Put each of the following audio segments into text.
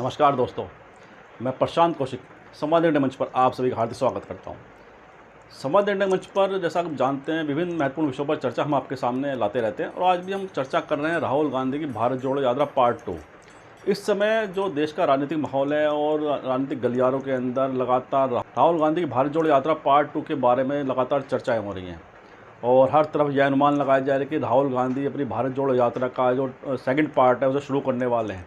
नमस्कार दोस्तों, मैं प्रशांत कौशिक संवाद इंडिया मंच पर आप सभी का हार्दिक स्वागत करता हूं। संवाद इंडिया मंच पर जैसा आप जानते हैं विभिन्न महत्वपूर्ण विषयों पर चर्चा हम आपके सामने लाते रहते हैं और आज भी हम चर्चा कर रहे हैं राहुल गांधी की भारत जोड़ो यात्रा पार्ट 2। इस समय जो देश का राजनीतिक माहौल है और राजनीतिक गलियारों के अंदर लगातार राहुल गांधी की भारत जोड़ो यात्रा पार्ट 2 के बारे में लगातार चर्चाएँ हो रही हैं और हर तरफ यह अनुमान लगाया जा रहा है कि राहुल गांधी अपनी भारत जोड़ो यात्रा का जो सेकंड पार्ट है उसे शुरू करने वाले हैं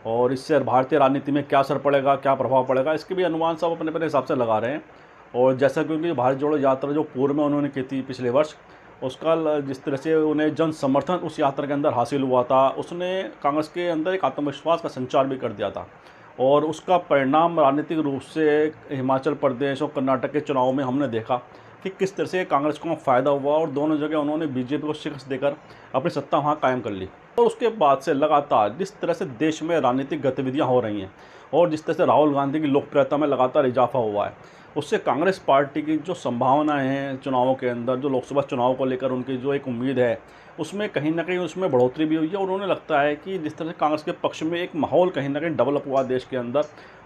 और इससे भारतीय राजनीति में क्या असर पड़ेगा, क्या प्रभाव पड़ेगा, इसके भी अनुमान सब अपने अपने हिसाब से लगा रहे हैं। और जैसा क्योंकि भारत जोड़ो यात्रा जो पूर्व में उन्होंने की थी पिछले वर्ष, उसका जिस तरह से उन्हें जन समर्थन उस यात्रा के अंदर हासिल हुआ था, उसने कांग्रेस के अंदर एक आत्मविश्वास का संचार भी कर दिया था और उसका परिणाम राजनीतिक रूप से हिमाचल प्रदेश और कर्नाटक के चुनाव में हमने देखा कि किस तरह से कांग्रेस को फ़ायदा हुआ और दोनों जगह उन्होंने बीजेपी को शिकस्त देकर अपनी सत्ता वहाँ कायम कर ली। और उसके बाद से लगातार जिस तरह से देश में राजनीतिक गतिविधियाँ हो रही हैं और जिस तरह से राहुल गांधी की लोकप्रियता में लगातार इजाफा हुआ है, उससे कांग्रेस पार्टी की जो संभावनाएं हैं चुनावों के अंदर, जो लोकसभा चुनाव को लेकर उनकी जो एक उम्मीद है, उसमें कहीं ना कहीं उसमें बढ़ोतरी भी हुई है। और उन्हें लगता है कि जिस तरह से कांग्रेस के पक्ष में एक माहौल कहीं ना कहीं डेवलप हुआ देश के अंदर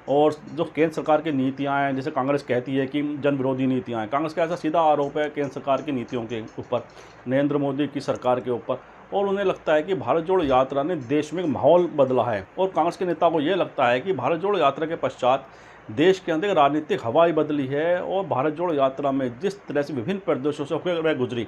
और जो केंद्र सरकार की नीतियां हैं, जैसे कांग्रेस कहती है कि जन विरोधी नीतियां हैं, कांग्रेस का ऐसा सीधा आरोप है केंद्र सरकार की नीतियों के ऊपर, नरेंद्र मोदी की सरकार के ऊपर। और उन्हें लगता है कि भारत जोड़ो यात्रा ने देश में एक माहौल बदला है और कांग्रेस के नेता को ये लगता है कि भारत जोड़ो यात्रा के पश्चात देश के अंदर राजनीतिक हवा ही बदली है और भारत जोड़ो यात्रा में जिस तरह से विभिन्न प्रदेशों से होकर गुजरी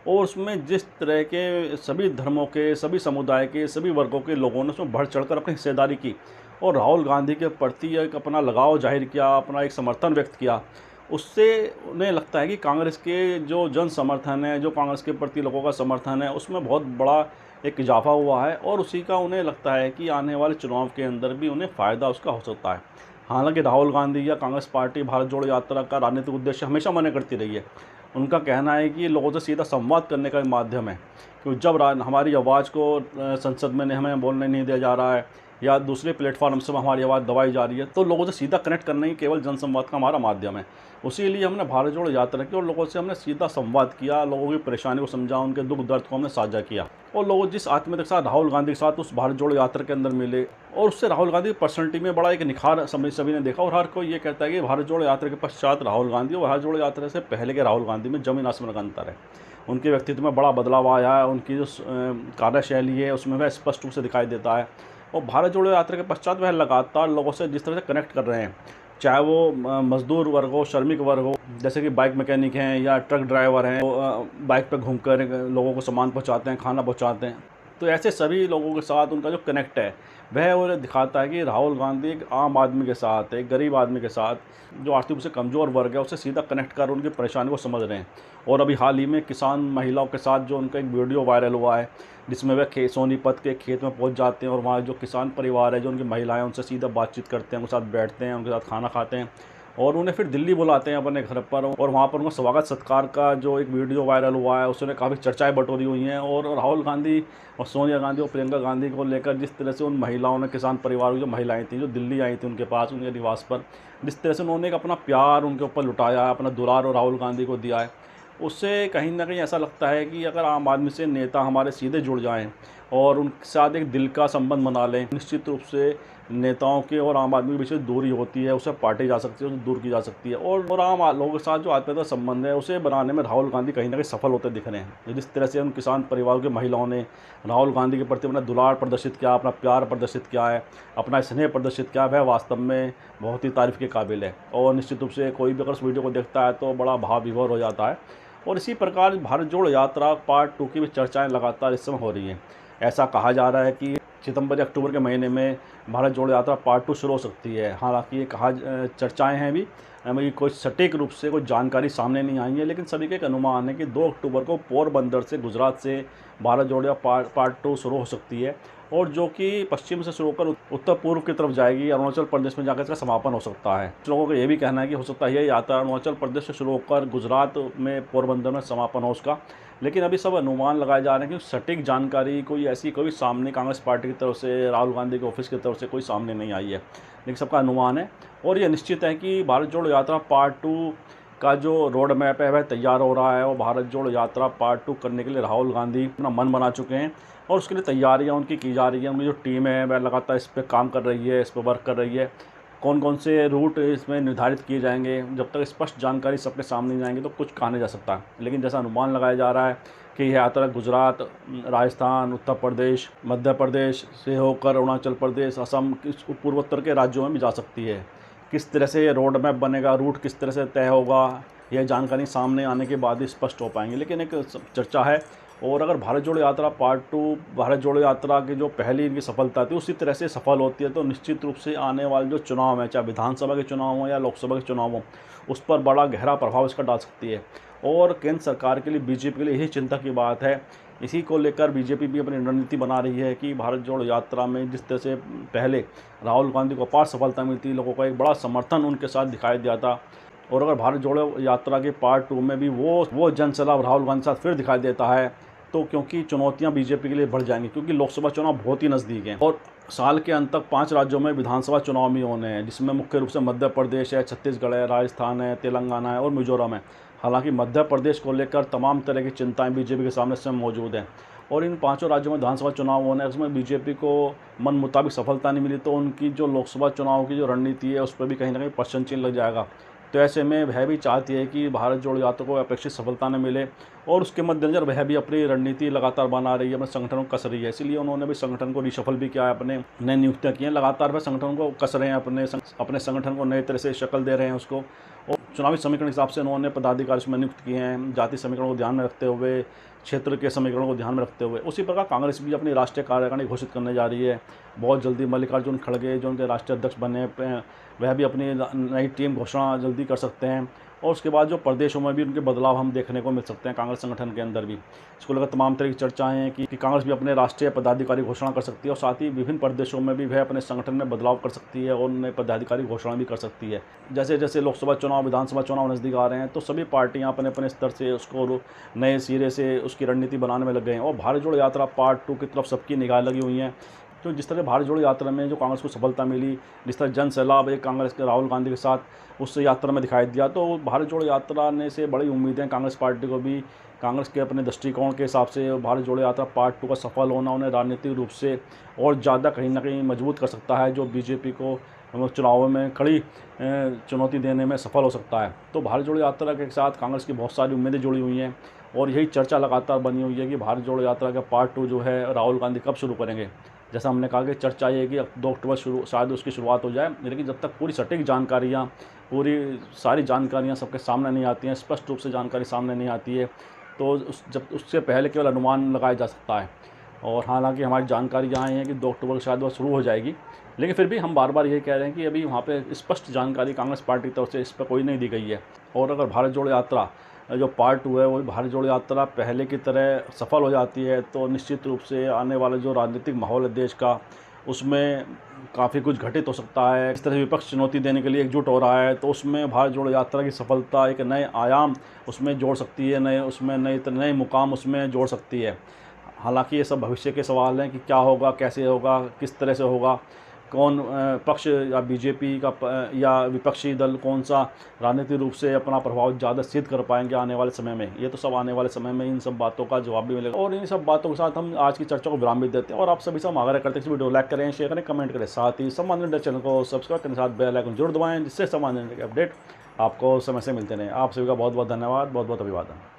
और उसमें जिस तरह के सभी धर्मों के, सभी समुदाय के, सभी वर्गों के लोगों ने उसमें बढ़ चढ़कर अपनी हिस्सेदारी की और राहुल गांधी के प्रति एक अपना लगाव जाहिर किया, अपना एक समर्थन व्यक्त किया, उससे उन्हें लगता है कि कांग्रेस के जो जन समर्थन है, जो कांग्रेस के प्रति लोगों का समर्थन है, उसमें बहुत बड़ा एक इजाफा हुआ है और उसी का उन्हें लगता है कि आने वाले चुनाव के अंदर भी उन्हें फ़ायदा उसका हो सकता है। हालांकि राहुल गांधी या कांग्रेस पार्टी भारत जोड़ो यात्रा का राजनीतिक उद्देश्य हमेशा मान्य करती रही है। उनका कहना है कि लोगों से सीधा संवाद करने का माध्यम है, क्योंकि जब हमारी आवाज़ को संसद में हमें बोलने नहीं दिया जा रहा है या दूसरे प्लेटफॉर्म से हमारी आवाज़ दबाई जा रही है, तो लोगों से सीधा कनेक्ट करना ही केवल जनसंवाद का हमारा माध्यम है। उसी लिए हमने भारत जोड़ो यात्रा की और लोगों से हमने सीधा संवाद किया, लोगों की परेशानी को समझा, उनके दुख दर्द को हमने साझा किया और लोग जिस आत्मीयता के साथ राहुल गांधी के साथ उस भारत जोड़ो यात्रा के अंदर मिले और उससे राहुल गांधी की पर्सनैलिटी में बड़ा एक निखार सभी ने देखा। और हर कोई ये कहता है कि भारत जोड़ो यात्रा के पश्चात राहुल गांधी और भारत जोड़ो यात्रा से पहले के राहुल गांधी में जमीन आसमान का अंतर है। उनके व्यक्तित्व में बड़ा बदलाव आया है, उनकी जो कार्यशैली है उसमें वह स्पष्ट रूप से दिखाई देता है और भारत जोड़ो यात्रा के पश्चात वह लगातार लोगों से जिस तरह से कनेक्ट कर रहे हैं, चाहे वो मजदूर वर्ग हो, श्रमिक वर्ग हो, जैसे कि बाइक मैकेनिक हैं या ट्रक ड्राइवर हैं, वो बाइक पर घूमकर लोगों को सामान पहुंचाते हैं, खाना पहुंचाते हैं, तो ऐसे सभी लोगों के साथ उनका जो कनेक्ट है वह उन्हें दिखाता है कि राहुल गांधी एक आम आदमी के साथ, एक गरीब आदमी के साथ, जो आर्थिक रूप से कमज़ोर वर्ग है, उससे सीधा कनेक्ट कर उनकी परेशानी को समझ रहे हैं। और अभी हाल ही में किसान महिलाओं के साथ जो उनका एक वीडियो वायरल हुआ है, जिसमें वह सोनीपत के खेत में पहुंच जाते हैं और वहाँ जो किसान परिवार है, जो उनकी महिलाएं, उनसे सीधा बातचीत करते हैं, उनके साथ बैठते हैं, उनके साथ खाना खाते हैं और उन्हें फिर दिल्ली बुलाते हैं अपने घर पर और वहाँ पर उनका स्वागत सत्कार का जो एक वीडियो वायरल हुआ है, उसमें काफ़ी चर्चाएं बटोरी हुई हैं। और राहुल गांधी और सोनिया गांधी और प्रियंका गांधी को लेकर जिस तरह से उन महिलाओं ने, किसान परिवार की जो महिलाएं थी, जो दिल्ली आई थी उनके पास, उनके निवास पर, जिस तरह से उन्होंने एक अपना प्यार उनके ऊपर लुटाया, अपना दुलार और राहुल गांधी को दिया है, उससे कहीं ना कहीं ऐसा लगता है कि अगर आम आदमी से नेता हमारे सीधे जुड़ जाएं और उनके साथ एक दिल का संबंध बना लें, निश्चित रूप से नेताओं के और आम आदमी के बीच दूरी होती है, उसे पाटी जा सकती है, उसे दूर की जा सकती है। और आम लोगों के साथ जो आत्मीयता संबंध है उसे बनाने में राहुल गांधी कहीं ना कहीं सफल होते दिख रहे हैं। जिस तरह से उन किसान परिवारों की महिलाओं ने राहुल गांधी के प्रति अपना दुलार प्रदर्शित किया, अपना प्यार प्रदर्शित किया है, अपना स्नेह प्रदर्शित किया, वह वास्तव में बहुत ही तारीफ़ के काबिल है। और निश्चित रूप से कोई भी अगर उस वीडियो को देखता है तो बड़ा भाव विभोर हो जाता है। और इसी प्रकार भारत जोड़ो यात्रा पार्ट 2 की भी चर्चाएं लगातार इस समय हो रही हैं। ऐसा कहा जा रहा है कि सितंबर या अक्टूबर के महीने में भारत जोड़ो यात्रा पार्ट 2 शुरू हो सकती है। हालांकि ये चर्चाएं हैं भी, हमें कोई सटीक रूप से कोई जानकारी सामने नहीं आई है, लेकिन सभी का एक अनुमान है कि 2 अक्टूबर को पोरबंदर से, गुजरात से भारत जोड़ो पार्ट 2 शुरू हो सकती है और जो कि पश्चिम से शुरू होकर उत्तर पूर्व की तरफ जाएगी, अरुणाचल प्रदेश में जाकर इसका समापन हो सकता है। कुछ लोगों का ये भी कहना है कि हो सकता है यह यात्रा अरुणाचल प्रदेश से शुरू होकर गुजरात में पोरबंदर में समापन हो उसका, लेकिन अभी सब अनुमान लगाए जा रहे हैं कि सटीक जानकारी कोई ऐसी कोई सामने कांग्रेस पार्टी की तरफ से, राहुल गांधी के ऑफिस की तरफ से कोई सामने नहीं आई है, लेकिन सबका अनुमान है। और यह निश्चित है कि भारत जोड़ो यात्रा पार्ट 2 का जो रोड मैप है वह तैयार हो रहा है और भारत जोड़ो यात्रा पार्ट 2 करने के लिए राहुल गांधी अपना मन बना चुके हैं और उसके लिए तैयारियां उनकी की जा रही है। उनकी जो टीम है वह लगातार इस पर काम कर रही है, इस पर वर्क कर रही है। कौन कौन से रूट इसमें निर्धारित किए जाएंगे, जब तक स्पष्ट जानकारी सबके सामने नहीं जाएंगे तो कुछ कहा नहीं जा सकता। लेकिन जैसा अनुमान लगाया जा रहा है कि यह यात्रा गुजरात, राजस्थान, उत्तर प्रदेश, मध्य प्रदेश से होकर अरुणाचल प्रदेश, असम, पूर्वोत्तर के राज्यों में भी जा सकती है। किस तरह से रोड मैप बनेगा, रूट किस तरह से तय होगा, यह जानकारी सामने आने के बाद ही स्पष्ट हो पाएंगी। लेकिन एक चर्चा है, और अगर भारत जोड़ो यात्रा पार्ट 2 भारत जोड़ो यात्रा की जो पहली इनकी सफलता थी उसी तरह से सफल होती है तो निश्चित रूप से आने वाले जो चुनाव हैं, चाहे विधानसभा के चुनाव हों या लोकसभा के चुनाव हों, उस पर बड़ा गहरा प्रभाव इसका डाल सकती है। और केंद्र सरकार के लिए, बीजेपी के लिए यही चिंता की बात है। इसी को लेकर बीजेपी भी अपनी रणनीति बना रही है कि भारत जोड़ो यात्रा में जिस तरह से पहले राहुल गांधी को अपार सफलता मिलती, लोगों का एक बड़ा समर्थन उनके साथ दिखाई दिया था, और अगर भारत जोड़ो यात्रा के पार्ट 2 में भी वो जनसलाब राहुल गांधी के साथ फिर दिखाई देता है तो क्योंकि चुनौतियां बीजेपी के लिए बढ़ जाएंगी, क्योंकि लोकसभा चुनाव बहुत ही नज़दीक हैं और साल के अंत तक 5 राज्यों में विधानसभा चुनाव भी होने हैं, जिसमें मुख्य रूप से मध्य प्रदेश है, छत्तीसगढ़ है, राजस्थान है, तेलंगाना है और मिजोरम है। हालांकि मध्य प्रदेश को लेकर तमाम तरह की चिंताएं बीजेपी के सामने स्वयं मौजूद हैं और इन 5 राज्यों में विधानसभा चुनाव होने हैं, उसमें बीजेपी को मन मुताबिक सफलता नहीं मिली तो उनकी जो लोकसभा चुनाव की जो रणनीति है उस पर भी कहीं ना कहीं प्रश्न चिन्ह लग जाएगा। तो ऐसे में वह भी चाहती है कि भारत जोड़ो यात्रा को अपेक्षित सफलता न मिले और उसके मद्देनजर वह भी अपनी रणनीति लगातार बना रही है, अपने संगठन को कस रही है। इसलिए उन्होंने भी संगठन को रिशफल भी किया है, अपने नए नियुक्तियाँ की हैं, लगातार वह संगठन को कस रहे हैं, अपने संगठन को नए तरह से शक्ल दे रहे हैं उसको। और चुनावी समीकरण के हिसाब से उन्होंने पदाधिकारी उसमें नियुक्त किए हैं, जाति समीकरण को ध्यान में रखते हुए, क्षेत्र के समीकरणों को ध्यान में रखते हुए। उसी प्रकार कांग्रेस भी अपनी राष्ट्रीय कार्यकारिणी घोषित करने जा रही है बहुत जल्दी। मल्लिकार्जुन खड़गे जो उनके राष्ट्रीय अध्यक्ष बने वह भी अपनी नई टीम घोषणा जल्दी कर सकते हैं और उसके बाद जो प्रदेशों में भी उनके बदलाव हम देखने को मिल सकते हैं कांग्रेस संगठन के अंदर भी। इसको लेकर तमाम तरह की चर्चाएं हैं कि कांग्रेस भी अपने राष्ट्रीय पदाधिकारी घोषणा कर सकती है और साथ ही विभिन्न प्रदेशों में भी वह अपने संगठन में बदलाव कर सकती है और नए पदाधिकारी घोषणा भी कर सकती है। जैसे जैसे लोकसभा चुनाव, विधानसभा चुनाव नज़दीक आ रहे हैं तो सभी पार्टियां अपने अपने स्तर से उसको नए सिरे से उसकी रणनीति बनाने में लग गए हैं और भारत जोड़ो यात्रा पार्ट 2 की तरफ सबकी निगाह लगी हुई हैं। तो जिस तरह भारत जोड़ो यात्रा में जो कांग्रेस को सफलता मिली, जिस तरह जन सैलाब एक कांग्रेस के राहुल गांधी के साथ उस यात्रा में दिखाई दिया, तो भारत जोड़ो यात्रा ने से बड़ी उम्मीदें कांग्रेस पार्टी को भी। कांग्रेस के अपने दृष्टिकोण के हिसाब से भारत जोड़ो यात्रा पार्ट 2 का सफल होना उन्हें राजनीतिक रूप से और ज़्यादा कहीं ना कहीं मजबूत कर सकता है, जो बीजेपी को चुनावों में कड़ी चुनौती देने में सफल हो सकता है। तो भारत जोड़ो यात्रा के साथ कांग्रेस की बहुत सारी उम्मीदें जुड़ी हुई हैं और यही चर्चा लगातार बनी हुई है कि भारत जोड़ो यात्रा का पार्ट 2 जो है राहुल गांधी कब शुरू करेंगे। जैसा हमने कहा कि चर्चा ये है कि 2 अक्टूबर शायद उसकी शुरुआत हो जाए, लेकिन जब तक पूरी सटीक जानकारियाँ, पूरी सारी जानकारियाँ सबके सामने नहीं आती हैं, स्पष्ट रूप से जानकारी सामने नहीं आती है, तो जब उससे पहले केवल अनुमान लगाया जा सकता है। और हालांकि हमारी जानकारी यहाँ है कि 2 अक्टूबर को शायद वह शुरू हो जाएगी, लेकिन फिर भी हम बार बार यही कह रहे हैं कि अभी वहाँ पे स्पष्ट जानकारी कांग्रेस पार्टी की तरफ से इस पर कोई नहीं दी गई है। और अगर भारत जोड़ो यात्रा जो पार्ट 2 है वो भारत जोड़ो यात्रा पहले की तरह सफल हो जाती है तो निश्चित रूप से आने वाले जो राजनीतिक माहौल है देश का, उसमें काफ़ी कुछ घटित हो सकता है। इस तरह विपक्ष चुनौती देने के लिए एकजुट हो रहा है तो उसमें भारत जोड़ो यात्रा की सफलता एक नए आयाम उसमें जोड़ सकती है, नए मुकाम उसमें जोड़ सकती है। हालांकि ये सब भविष्य के सवाल हैं कि क्या होगा, कैसे होगा, किस तरह से होगा, कौन पक्ष या बीजेपी का या विपक्षी दल कौन सा राजनीतिक रूप से अपना प्रभाव ज़्यादा सिद्ध कर पाएंगे आने वाले समय में, ये तो सब आने वाले समय में इन सब बातों का जवाब भी मिलेगा। और इन सब बातों के साथ हम आज की चर्चा को विराम भी देते हैं और आप सभी से हम आग्रह करते हैं कि वीडियो लाइक करें, शेयर करें, कमेंट करें, साथ ही सम्मान इंडिया चैनल को सब्सक्राइब करने के साथ बेल आइकन जरूर दबाएं, जिससे सम्मान इंडिया के अपडेट आपको समय से मिलते रहें। आप सभी का बहुत बहुत धन्यवाद, बहुत बहुत अभिवादन।